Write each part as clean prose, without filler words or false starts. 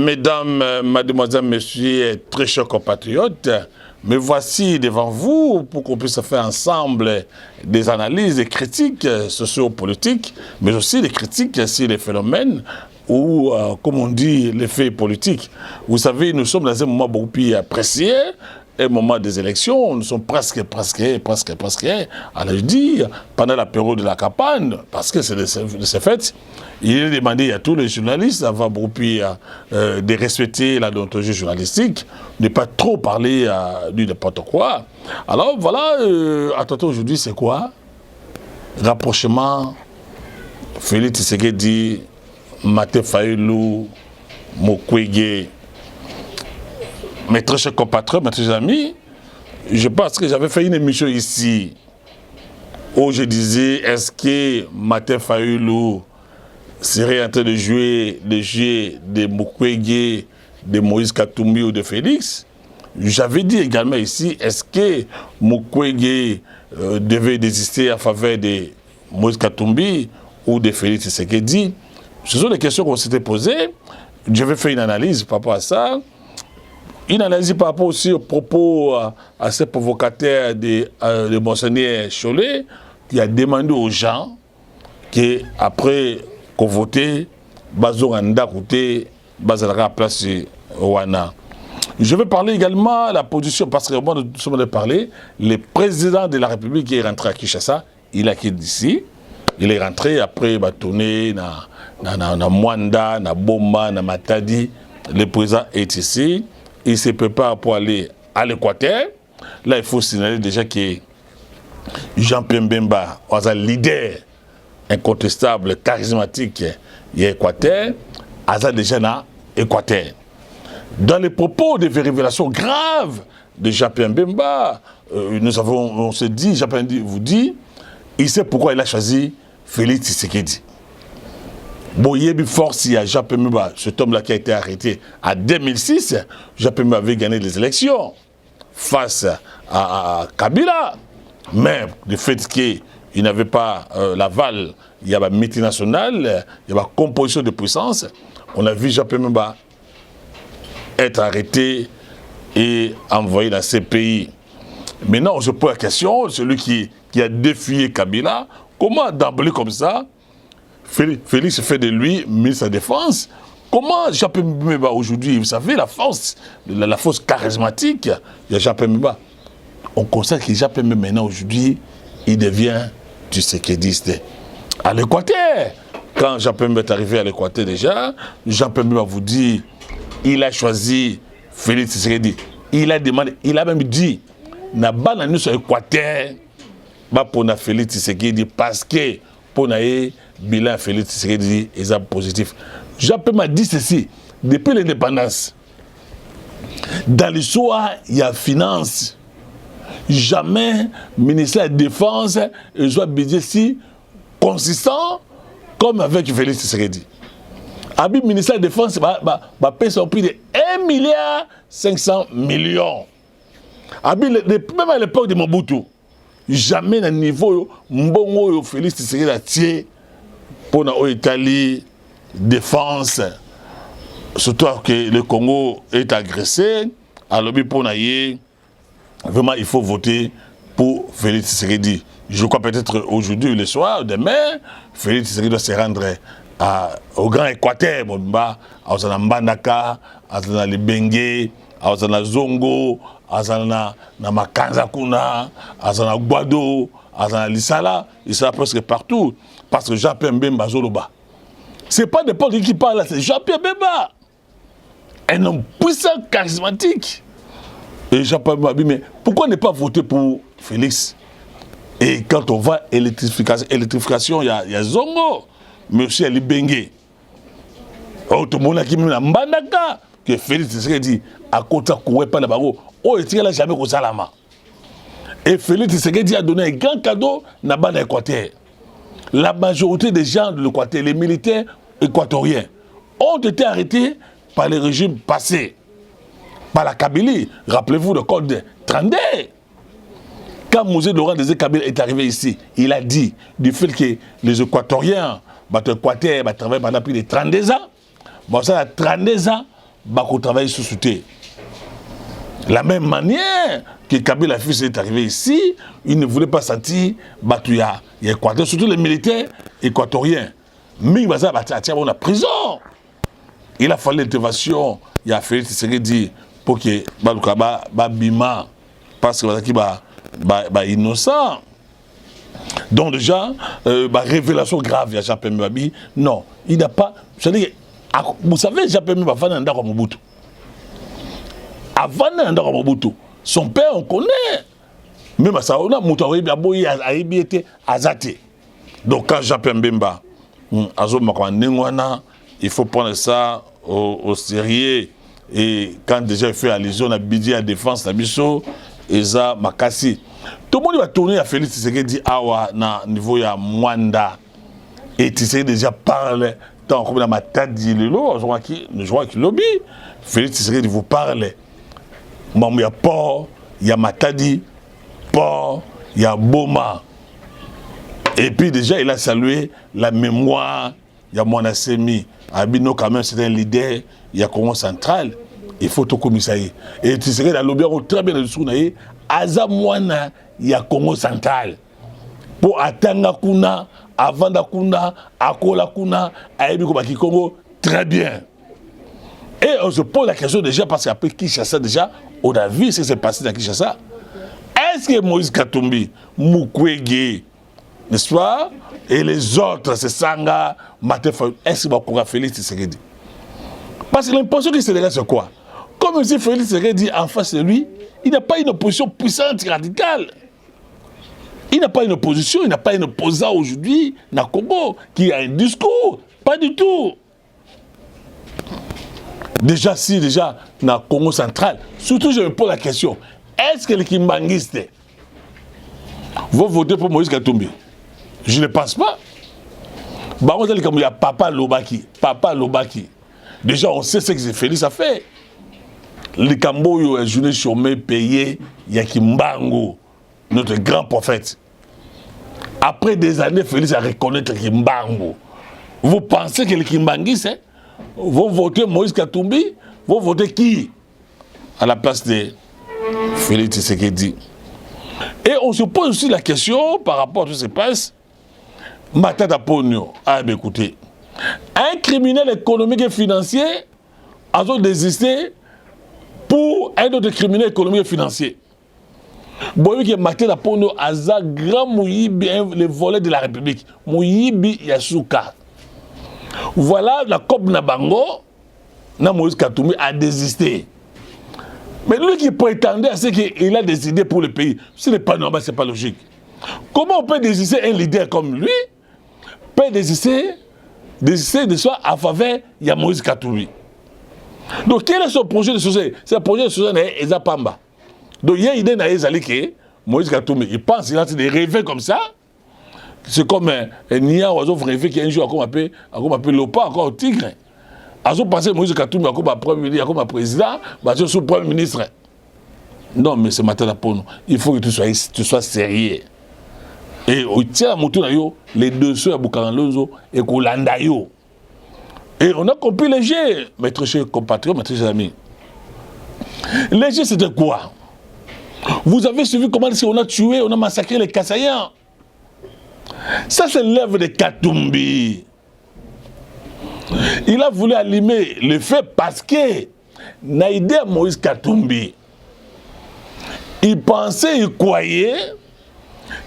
Mesdames, mademoiselles, messieurs, très chers compatriotes, me voici devant vous pour qu'on puisse faire ensemble des analyses, des critiques sociopolitiques, mais aussi des critiques sur les phénomènes ou, comme on dit, les faits politiques. Vous savez, nous sommes dans un moment beaucoup plus apprécié, un moment des élections, nous sommes presque, allez-je dire, pendant la période de la campagne, parce que c'est de ce fait, il est demandé à tous les journalistes d'avoir beaucoup plus de respecter la déontologie journalistique, ne pas trop parler du n'importe quoi. Alors voilà, attendez, aujourd'hui c'est quoi? Rapprochement, Félix Tshisekedi, Martin Fayulu, Mukwege. Mes très chers compatriotes, mes chers amis, je pense que j'avais fait une émission ici où je disais, est-ce que Martin Fayulu serait en train de jouer le jeu de Mukwege, de Moïse Katumbi ou de Félix? J'avais dit également ici, est-ce que Mukwege devait désister en faveur de Moïse Katumbi ou de Félix Tshisekedi? Ce sont des questions qu'on s'était posées. Je vais faire une analyse par rapport à ça. Une analyse par rapport aussi au propos à ces provocateurs de Monseigneur Cholet, qui a demandé aux gens qu'après qu'on vote, Bazoranda côté, Bazalaka place Wana. Je vais parler également de la position, parce que moi, nous sommes de parler, le président de la République qui est rentré à Kinshasa, il a quitté d'ici, il est rentré après, il va tourner na Mwanda, na Boma, na Matadi, le président est ici. Il se prépare pour aller à l'Équateur. Là, il faut signaler déjà que Jean-Pierre Bemba, un leader incontestable, charismatique de l'Équateur, a déjà dans l'Équateur. Dans les propos de révélations graves de Jean-Pierre Bemba, on se dit, Jean-Pierre vous dit, il sait pourquoi il a choisi Félix Tshisekedi. Boyebi force, il y a Jean-Pierre Bemba, cet homme-là qui a été arrêté en 2006. Jean-Pierre Bemba avait gagné les élections face à Kabila. Mais le fait qu'il n'avait pas l'aval, il y a une multinationale, il y a une composition de puissance. On a vu Jean-Pierre Bemba être arrêté et envoyé dans ces pays. Maintenant, on se pose la question, celui qui a défié Kabila, comment d'emblée comme ça, Félix fait de lui ministre de la Défense. Comment Jean-Pierre Bemba aujourd'hui, vous savez, la force charismatique de Jean-Pierre Bemba, on constate que Jean-Pierre Bemba maintenant aujourd'hui, il devient tshisekidiste. À l'Équateur, quand Jean-Pierre Bemba est arrivé à l'Équateur déjà, Jean-Pierre Bemba vous dit, il a choisi Félix Tshisekedi. Il a demandé, il a même dit, na banane sur l'Équateur, pour na Félix Tshisekedi parce que pour na bilan Félix Tshisekedi est positif. Jean-Pierre m'a dit ceci, depuis l'indépendance, dans l'histoire, il y a finance. Jamais le ministère de la Défense soit budget si consistant comme avec Félix Tshisekedi. Le ministère de la Défense va payer son prix de 1,5 milliard. Même à l'époque de Mobutu, jamais à niveau Mbongo Félix Tshisekedi a tiré pour l'Italie, défense, surtout que le Congo est agressé, alors pour vraiment il faut voter pour Félix Tshisekedi. Je crois peut-être aujourd'hui, le soir, demain, Félix Tshisekedi doit se rendre au Grand Équateur, à Mbandaka, à Libenge, à Zongo, à Makanza Kuna, à Guado, à Lissala, il sera presque partout. Parce que Jean-Pierre Bemba Zoloba. Ce n'est pas n'importe qui parle là, c'est Jean-Pierre Bemba. Un homme puissant, charismatique. Et Jean-Pierre Bemba, mais pourquoi ne pas voter pour Félix? Et quand on va à l'électrification, il y a Zongo, mais aussi il y a Libenge. Tout le monde qui m'a Mbandaka, que Félix Tshisekedi à côté de pas là-bas. Oh, il tient là jamais au Salama. Et Félix Tshisekedi a donné un grand cadeau dans l'Équateur. La majorité des gens de l'Équateur, les militaires équatoriens, ont été arrêtés par les régimes passés, par la Kabylie. Rappelez-vous le code de Trandé. Quand Mosé Laurent Désiré Kabila est arrivé ici, il a dit du fait que les Équatoriens, l'Équateur, travaillent pendant plus de 32 ans. Bon, ça a 32 ans, travailler sous soutien. La même manière que Kabila fils est arrivé ici, il ne voulait pas sentir Batouya. Il y a Équateur, surtout les militaires équatoriens. Mais il va on a prison. Il a fallu l'intervention. Il a fallu dit pour que Balukaba Bima parce que va innocent. Donc déjà, révélation grave, il y a Jean-Pierre Mbabi. Non, il n'a pas. Vous savez, Jean-Pierre Mbabi va faire un Mobutu. Avant d'être Mobutu, son père, on connaît. Même à ça, on a Moutaoué, a été Azate. Donc quand Jean-Pierre Mbemba, il faut prendre ça au sérieux. Et quand déjà il fait allusion à Bidi à défense, à Bisso, Eza Makassi. Tout le monde va tourner à Félix Tshisekedi Awa na niveau ya Mwanda. Et Tshisekedi déjà parle, tant comme dans ma tête dit le lot, je vois qu'il lobby. Félix Tshisekedi vous parle. Il y a Port, il y a Matadi, Port, il y a Boma. Et puis déjà, il a salué la mémoire, il y a Mwana Semi. Abino, quand même, c'est un leader, il y a Congo central. Il faut tout commissaire. Et tu sais, la lobby a très bien le dessous, Aza Mwana, il y a Congo central. Pour atteindre Kuna, avant Kuna, Akola Kuna, Aébiko Baki Congo, très bien. Et on se pose la question déjà, parce qu'après Kinshasa, déjà, on a vu ce qui s'est passé dans Kinshasa. Est-ce que Moïse Katumbi, Mukwege, n'est-ce pas, et les autres, c'est Sanga, Matefa, est-ce qu'il va pouvoir Félix Tshisekedi? Parce que l'impression qu'il se dégage, c'est quoi? Comme si Félix Tshisekedi, en face de lui, il n'a pas une opposition puissante, radicale. Il n'a pas une opposition, il n'a pas un opposant aujourd'hui, dans le Congo, qui a un discours. Pas du tout. Déjà, dans le Congo central, surtout je me pose la question, est-ce que les Kimbanguistes vont voter pour Moïse Katumbi? Je ne pense pas. Il y a Papa Lobaki. Déjà, on sait ce que Félix a fait. Les Camboyo, un journée chômé payé, il y a Kimbango, notre grand prophète. Après des années, Félix a reconnu Kimbango. Vous pensez que les Kimbanguistes vont voter Moïse Katumbi? Vont voter qui à la place de Félix Tshisekedi? Et on se pose aussi la question par rapport à tout ce qui se passe. Matata Pogno, écoutez, un criminel économique et financier a désisté pour un autre criminel économique et financier. Vous voyez que Matata Pogno a un grand Mouyibi, le volet de la République. Mouyibi Yasuka. Voilà la COP Nabango, Moïse Katumbi a désisté. Mais lui qui prétendait à ce qu'il a décidé pour le pays, ce n'est pas normal, ce n'est pas logique. Comment on peut désister un leader comme lui, peut désister de soi en faveur de Moïse Katumbi? Donc quel est son projet de société? C'est un projet de société Eza Pamba. Donc il y a une idée que Moïse Katumbi, il pense qu'il a des rêves comme ça. C'est comme un Nia oiseau rêvé qui un jour a appelé Lopa, encore au tigre. Ils ont pensé Moïse Katumbi comme premier ministre, comme président, ils sont premier ministre. Non, mais c'est maintenant pour nous. Il faut que tu sois sérieux. Et au tient à les deux soeurs à Bukangalonzo et Koulandayo. Et on a compris les jeux, mes très chers compatriotes, mes très chers amis. Les jeux, c'était quoi? Vous avez suivi comment on a tué, on a massacré les Kassaïens. Ça, c'est l'œuvre de Katumbi. Il a voulu allumer le feu parce que Naïdé Moïse Katumbi, il pensait, il croyait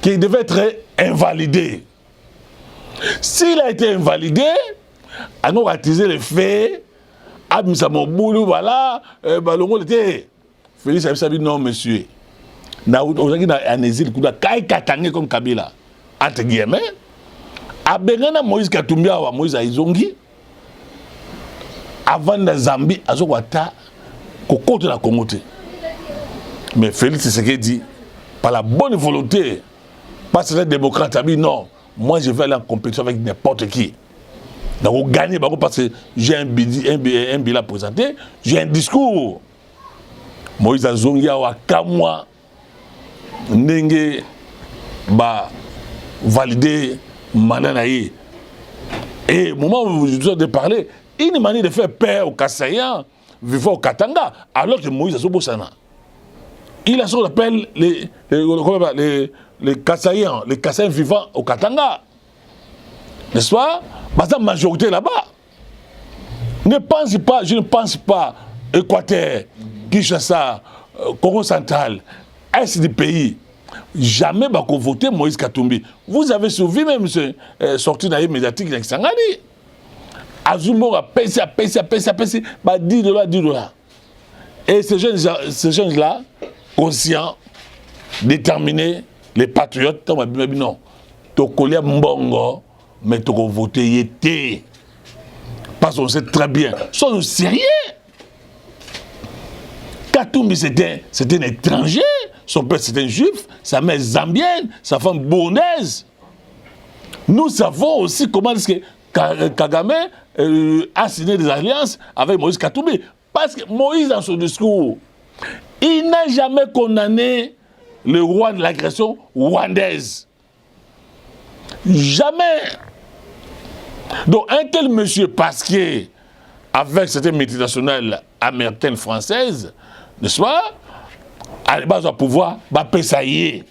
qu'il devait être invalidé. S'il a été invalidé, on a attisé le feu, Abimsa Moboulou, voilà, Balongo était. Félix a dit non, monsieur. On a un exil, on a Katangé comme Kabila. Entre guillemets, Abengana Moïse Katumbi à Moïse Aizongi, avant la Zambie, à Zouata, Koko de la Congoté. Mais Félix Tshisekedi, par la bonne volonté, pas être démocrate, a dit non, moi je vais aller en compétition avec n'importe qui. Donc gagner parce que j'ai un bilan à présenter, j'ai un discours. Moïse Aizongi à Kamwa, Nenge, valider Mananaï. Et au moment où je dois de parler, une manière de faire peur aux Kassaïens, vivant au Katanga, alors que Moïse a son bossana. Il a ce qu'on appelle les Kassaïens, les Kassaïens vivant au Katanga. N'est-ce pas? La majorité là-bas. Ne pense pas, je ne pense pas, Équateur, Kinshasa, Congo central, Est du pays. Jamais va voter Moïse Katumbi. Vous avez suivi même sorti dans les médiatiques de Sangani. Azumbo a payé, bah $10. Et ces jeunes-là, conscients, déterminés, les patriotes, non. Tokolia Mbongo, mais toko voter yété. Parce qu'on sait très bien. Sont sérieux. Katumbi, c'était un étranger. Son père, c'était un juif. Sa mère, zambienne. Sa femme, bournaise. Nous savons aussi comment est-ce que Kagame a signé des alliances avec Moïse Katumbi. Parce que Moïse, dans son discours, il n'a jamais condamné le roi de l'agression rwandaise. Jamais. Donc, un tel monsieur, parce que, avec cette multinationale américaine, française, n'est-ce pas, à la base, à pouvoir, va payer.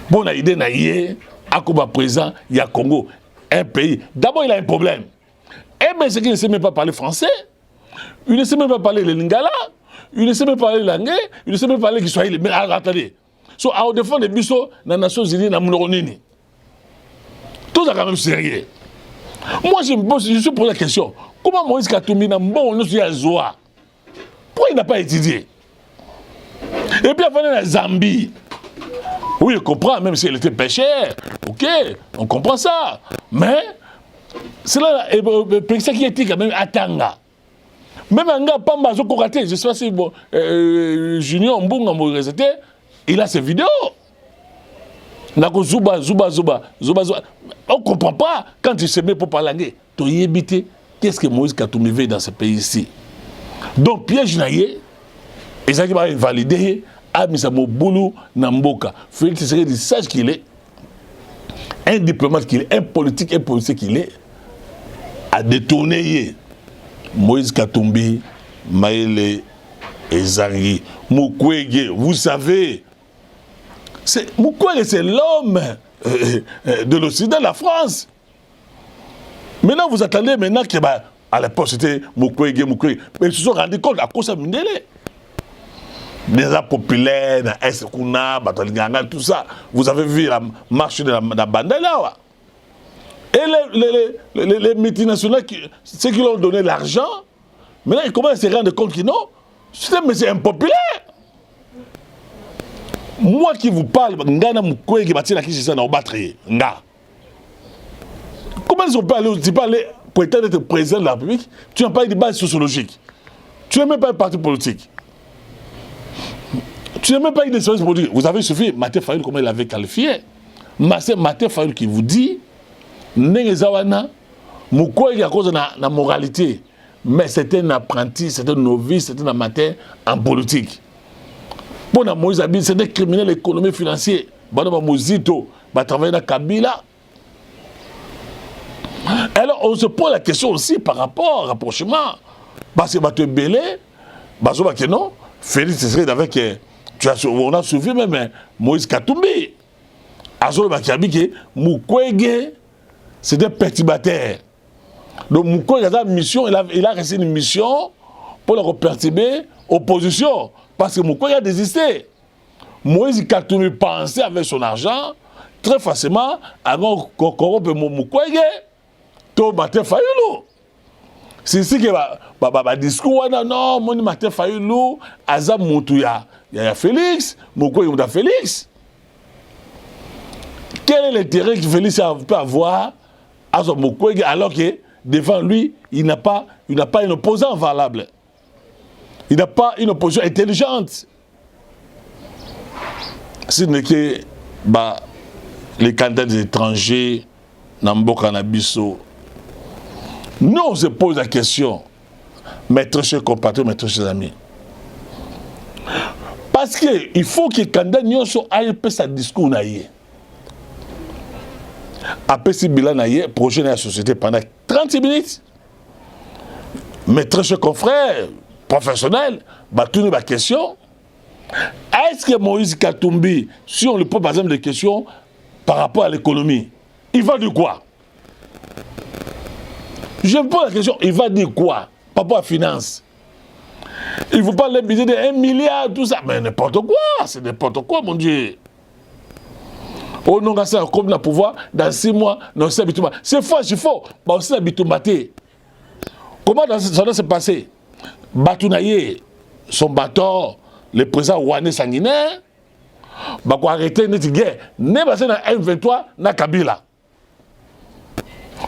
Bon, l'idée, à quoi présent, il y a Congo, un pays. D'abord, il a un problème. Eh bien, c'est qu'il ne sait même pas parler français. Il ne sait même pas parler le lingala. Il ne sait même pas parler l'anglais. Il ne sait même pas parler Kiswahili. Mais attendez. So, à défendre les bisous dans les Nations Unies, dans le tout ça quand même sérieux. Moi, je me suis posé la question. Comment Moïse Katumbi n'a pas Zoa? Pourquoi il n'a pas étudié? Et puis, il la Zambie. Oui, on comprend, même s'il était pêcheur. Ok, on comprend ça. Mais, c'est là, c'est qui était quand même à Tanga. Même un gars, Pamba, je ne sais pas si Junior Mbunga, il a ses vidéos. On ne comprend pas quand tu se mets pour parler. Qu'est-ce que Moïse Katumbi veut dans ce pays-ci? Donc, piège naïe, et ça qui va invalider, Amisa Moboulou Namboka. Félix Tshisekedi sache qu'il est un diplomate, qu'il est un politique qu'il est, à détourner Moïse Katumbi, Maëlle et Zangi. Mukwege, vous savez, Mukwege, c'est l'homme de l'Occident, la France. Maintenant, vous attendez maintenant que, à l'époque, c'était Mukwege. Mais ils se sont rendus compte à cause de Mindele. Les gens populaires, Essekuna, Batalinganga, tout ça. Vous avez vu la marche de la Bandela. Et les multinationales, ceux qui leur ont donné l'argent, maintenant ils commencent à se rendre compte qu'ils n'ont. Mais c'est impopulaire. Moi qui vous parle, Ngana Moukoue qui bâtit la Kinshasa dans le battre. Comment ils ont pu aller, tu peux aller pour être président de la République, tu n'as pas eu de base sociologique. Tu n'as même pas un parti politique. Tu n'as même pas eu de service politique. Vous avez suffi, Maté Fayoul, comment il avait qualifié. Maté Fayoul qui vous dit, Nengezawana, Moukoue à cause de la moralité. Mais c'était un apprenti, c'était un novice, c'était un amateur en politique. Pour Moïse Abid, c'était un criminel économique financier. Bon, Mozito, va travailler dans Kabila. Alors, on se pose la question aussi par rapport au rapprochement. Parce que tu es belé, que non, Félix Tshisekedi avec. On a suivi même Moïse Katumbi. Azolo Bakiabi, Mukwege, c'était un perturbateur. Donc Mukwege a une mission, il a reçu une mission pour le perturber l'opposition. Parce que Mukwege a désisté. Moïse Katumbi pensait avec son argent très facilement à corrompre Mukwege. To Maté Fayoulou. C'est ici que le discours, non, mon Maté Fayoulou, Azam Moutouya. Il y a Félix, Mukwege il y a Félix. Quel est l'intérêt que Félix peut avoir à son Mukwege alors que devant lui, il n'a pas un opposant valable. Il n'a pas une opposition intelligente. Ce n'est que les candidats des étrangers, Namboka Nabiso. Nous, on se pose la question, mes très chers compatriotes, mes très chers amis. Parce qu'il faut que les candidats aillent faire sa discours. Après ce bilan, projet de la société pendant 30 minutes. Mes très chers confrères professionnels, tout ma question. Est-ce que Moïse Katumbi, si on lui pose par exemple des questions par rapport à l'économie, il va dire quoi? Je me pose la question, il va dire quoi par rapport à la finance? Il ne faut pas les budget de 1 milliard, tout ça. Mais n'importe quoi, c'est n'importe quoi, mon Dieu. Oh non, ça comme le pouvoir, dans 6 mois, non, c'est habitué. C'est faux, c'est faux. Bah, aussi habitué. Comment ça doit se passer? Batounaye, son bâton, le président Ouane sanguinaire, bah, quoi arrêter notre guerre. Ne pas dans M23, na Kabila.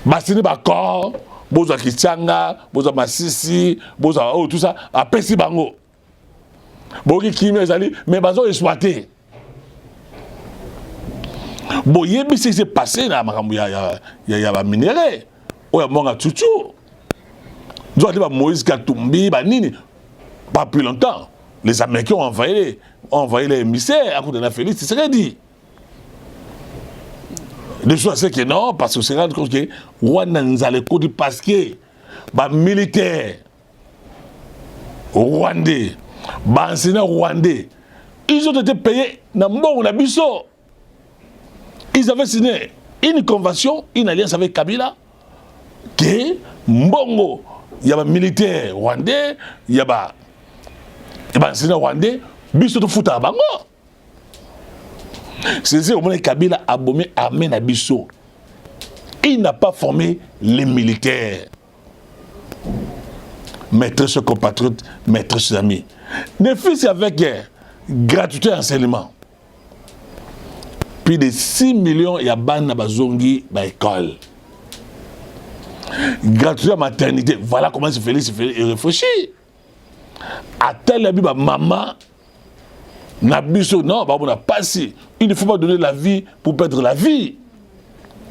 Bah, c'est pas corps. Boza Kichanga, Boza Masisi, Boza tout ça, à Pessi Bango. Boki Kimi Ezali, mais bazo exploité. Bon, il y a ce qui s'est passé là, il y a un minerai. Il y a un Tchouchou. Il y a Moïse Katumbi, pas plus longtemps. Les Américains ont envoyé les émissaires à côté de la Félix, c'est ce qu'il dit. Les choses c'est que non, parce que c'est rendu compte que parce que les militaires rwandais, les enseignants rwandais, ils ont été payés dans le monde de Bisso. Ils avaient signé une convention, une alliance avec Kabila, que Mbongo, il y a des militaires rwandais, il y a des enseignants rwandais, Bisso de foot à Bango. C'est au moment que Kabila a bombé l'armée Nabiso. Il n'a pas formé les militaires. Mes très chers compatriotes, mes très chers amis. Ne fils avec gratuité enseignement. Plus de 6 millions il y a ban na bazongi ba école. Gratuité maternité. Voilà comment se fait réfléchir. À tel abi ba maman Nabiso, non, on n'a pas si. Il ne faut pas donner la vie pour perdre la vie.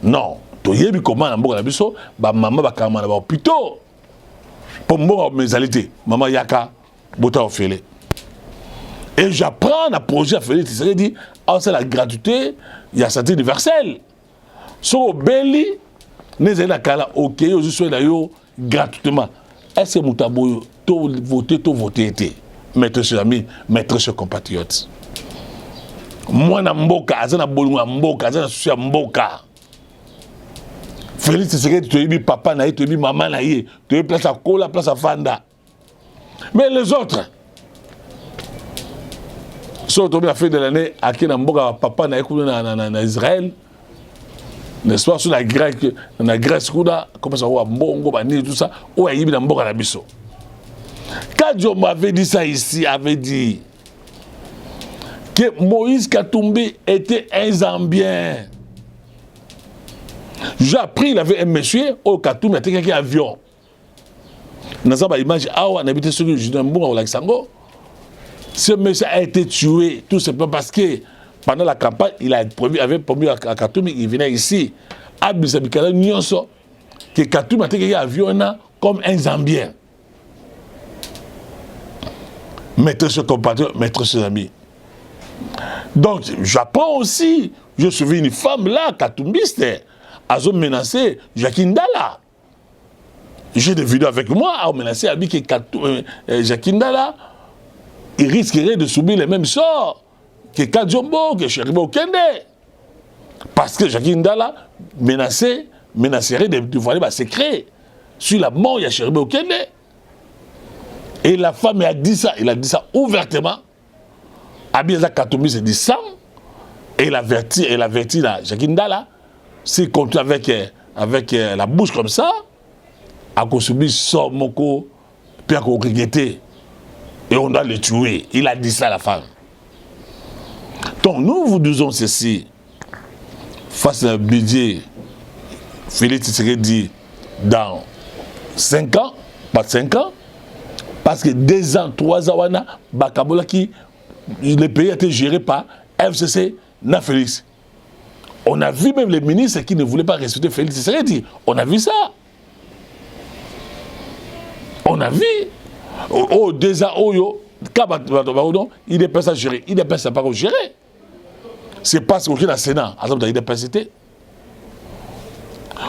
Non. Tu sais comment Nabiso, maman va carrément avoir plutôt. Pour moi, mes alités, maman Yaka, Bota Ophélie. Et j'apprends un projet à faire, c'est dit, c'est la gratuité, il y a santé universelle. So, Beli, nous allons à ok, je suis là, gratuitement. Est-ce que Moutaboyo, tout voter, mes chers amis, mes chers compatriotes. Moi, na mboka, azana bolunga mboka, azana suya mboka. Félix Tshisekedi, tu es papa naïe, tu es maman naïe, tu es place à Kola, place à Fanda. Mais les autres, si tu as fait de l'année, à qui na mboka papa naïe, na Israël, n'est-ce pas, sur la Grèce, comment ça va, Mbongo, Bani, tout ça, où est-ce qu'il y a mboka na biso? Quand Dieu m'avait dit ça ici, avait dit que Moïse Katumbi était un Zambien. J'ai appris, il avait un monsieur au Katumbi, il était un avion. Dans cette image, on habitait sur le Judembourg au Lac-Sango. Ce monsieur a été tué, tout simplement parce que pendant la campagne, il avait promis à Katumbi, il venait ici, à Bissabikala, Nyonso, que Katumbi était un avion comme un Zambien. Mes chers compatriotes, mes chers amis. Donc, j'apprends aussi, je suis une femme là, katumbiste, a menacé Jacqueline Dalla. J'ai des vidéos avec moi, a menacé Jacqueline Dalla. Il risquerait de subir les mêmes sorts que Kadjombo, que Cheribo Okende. Parce que Jacqueline Dalla menacerait de dévoiler ses secrets sur la mort de Cheribo Okende. Et la femme a dit ça, il a dit ça ouvertement. Abiyaza Katumbi s'est dit ça. Et il avertit la Jacqueline Dalla. S'il continue avec la bouche comme ça, à subir son moko, puis à regretter. Et on doit le tuer. Il a dit ça à la femme. Donc nous vous disons ceci. Face à un budget, Félix Tshisekedi dit dans 5 ans, pas 5 ans, parce que 2 ans, 3 ans, le pays a été géré par FCC, na Félix. On a vu même les ministres qui ne voulaient pas respecter Félix Tshisekedi. On a vu ça. On a vu. Oh, 2 ans, oh, yo, il n'est pas à gérer. Il n'est pas à gérer. C'est parce qu'aucun la Sénat, il n'est pas cité.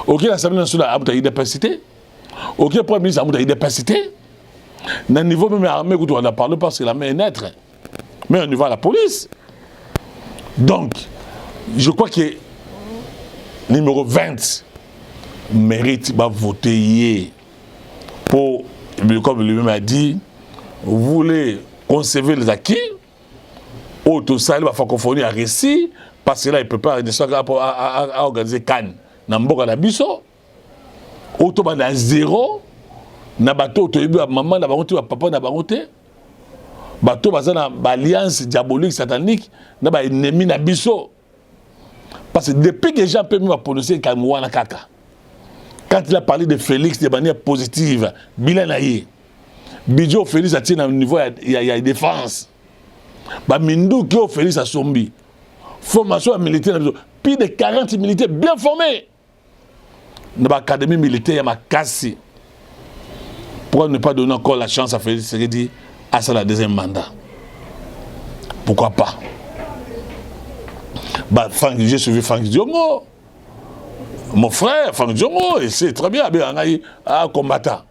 Aucun l'Assemblée nationale, il n'est pas cité. aucun Premier ministre a une capacité. Dans le niveau même armé, on a parlé parce que la main est nette. Mais au niveau de la police. Donc, je crois que numéro 20 mérite de voter pour, comme lui-même a dit, vous voulez conserver les acquis, tout ça, il va falloir confondre un récit, parce que là, il ne peut pas à organiser Cannes. Dans le biso, auto à zéro, na bateau, maman, na papa, na baroté, bateau, na alliance diabolique, satanique, na ennemi na biso. Parce que depuis que les gens peuvent me prononcer Kamouana Kaka, quand il a parlé de Félix de manière positive, bilan naïe, Bidjo Félix a tiré à un niveau, il y a une défense. Mindou qui a Félix a sombi. Formation militaire, plus de 40 militaires bien formés. Dans l'académie militaire, il y a ma casse. Pourquoi ne pas donner encore la chance à Félix Tshisekedi à sa deuxième mandat? Pourquoi pas? J'ai suivi Franck Diongo. Mon frère, Franck Diongo, et c'est très bien, un combattant.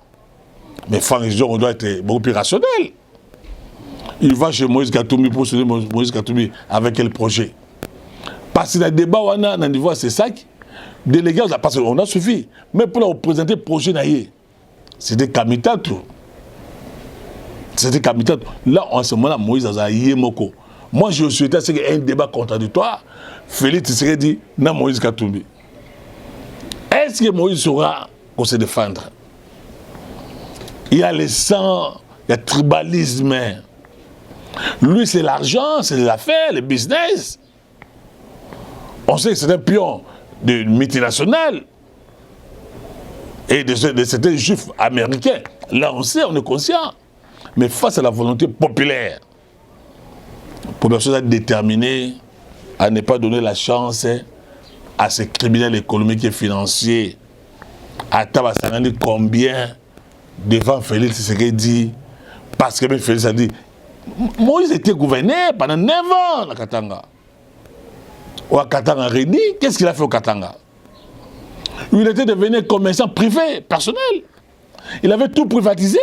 Mais Franck Diongo doit être beaucoup plus rationnel. Il va chez Moïse Katumbi pour soutenir Moïse Katumbi avec quel projet? Parce que le débat, on a un niveau, c'est ça. Délégué, parce qu'on a suffi. Mais pour leur présenter le projet, c'était Kamitatou. C'était Kamitatou. Là, en ce moment-là, Moïse a Yémoko. Moi, je souhaitais qu'il y ait un débat contradictoire. Félix serait dit, non, Moïse Katumbi. Est-ce que Moïse saura qu'on se défendre? Il y a le sang, il y a le tribalisme. Lui, c'est l'argent, c'est les affaires, le business. On sait que c'est un pion de multinationales et de certains juifs américains. Là, on sait, on est conscient. Mais face à la volonté populaire, la population est déterminée à ne pas donner la chance à ces criminels économiques et financiers. À Tabasanani, combien devant Félix Tshisekedi, parce que même Félix a dit, Moïse était gouverneur pendant 9 ans à Katanga. Ou à Katanga Réni, qu'est-ce qu'il a fait au Katanga? Il était devenu commerçant privé, personnel. Il avait tout privatisé.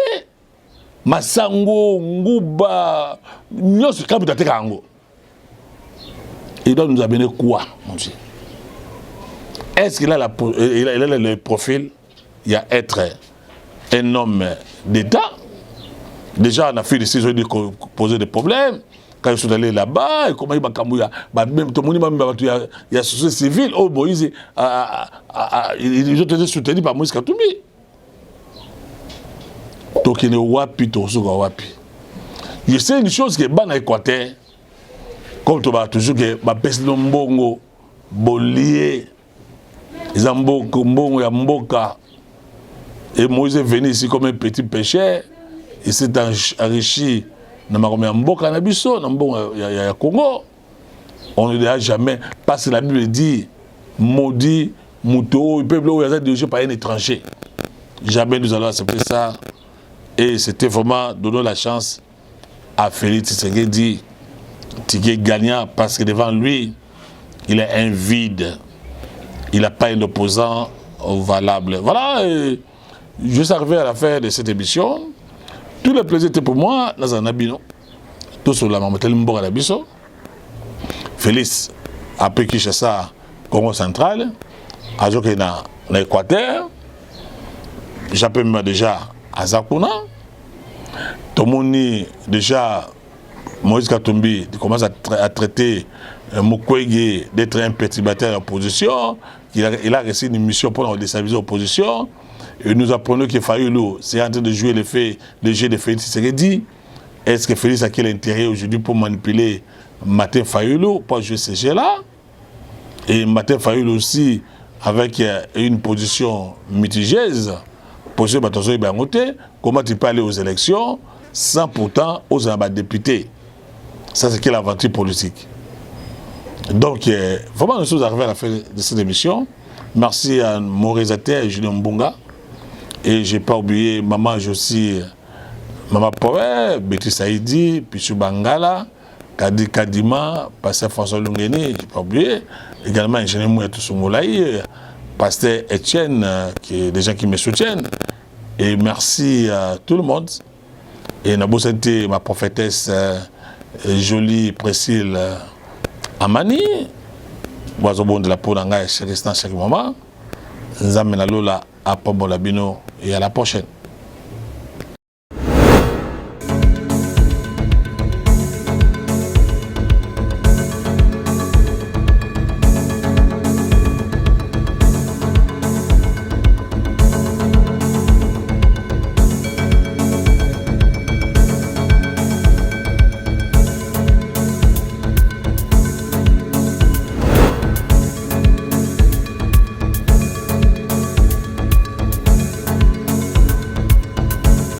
Massango, Ngouba, Nyos, Kabutatekango. Il doit nous amener quoi, mon Dieu? Est-ce qu'il a, il a le profil? Il y a être un homme d'État. Déjà, on a fait des décisions de poser des problèmes. Quand ils sont allés là-bas, comment il même tout le monde, il y a société civile. Oh, Moïse, ils ont été soutenus par Moïse Katumbi. Donc, il y a wapi, wapi. Je sais une chose qui est bonne à Équateur, comme tu vas toujours que ma peste lombongo, bolier, ils ont mbongo ya mboka. Et Moïse est venu ici comme un petit pêcheur. Il s'est enrichi dans ma mboka na biso, dans le Congo. On ne dira jamais, parce que la Bible dit, maudit, mouton, le peuple où il y a dirigé par un étranger. Jamais nous allons accepter ça. Et c'était vraiment donner la chance à Félix Tshisekedi, qui est gagnant, parce que devant lui, il a un vide. Il n'a pas un opposant valable. Voilà, je suis arrivé à la fin de cette émission. Tout le plaisir était pour moi, dans un abino. Tout sur la maman, à la biso. Félix, après Kinshasa, Congo central, à Jokena, en Équateur. J'appelle déjà à Zakuna. Tout le monde, déjà, Moïse Katumbi commence à traiter Mukwege d'être un perturbateur de l'opposition. Il a reçu une mission pour déstabiliser l'opposition. Et nous apprenons que Fayoulou, c'est en train de jouer le jeu de Félix Tshisekedi. Est-ce que Félix a quel intérêt aujourd'hui pour manipuler Martin Fayoulou pour jouer ce jeu-là? Et Martin Fayoulou aussi, avec une position mitigéuse, position de comment tu peux aller aux élections sans pourtant oser un député? Ça, c'est quelle aventure politique. Donc, vraiment, nous sommes arrivés à la fin de cette émission. Merci à mon réalisateur, Julien Mbunga. Et je n'ai pas oublié Maman Josie, Maman Power, Betty Saïdi, Pichou Bangala, Kadi Kadima, Pasteur François Lungeni, je n'ai pas oublié. Également, Ingénieur Mouetou Soumolaï, Pasteur Etienne, qui est des gens qui me soutiennent. Et merci à tout le monde. Et Nabosente, ma prophétesse jolie Priscille Amani, Boazobon de la Ponanga et chaque instant, chaque moment. Nzamena Lola, Apombolabino, et à la prochaine.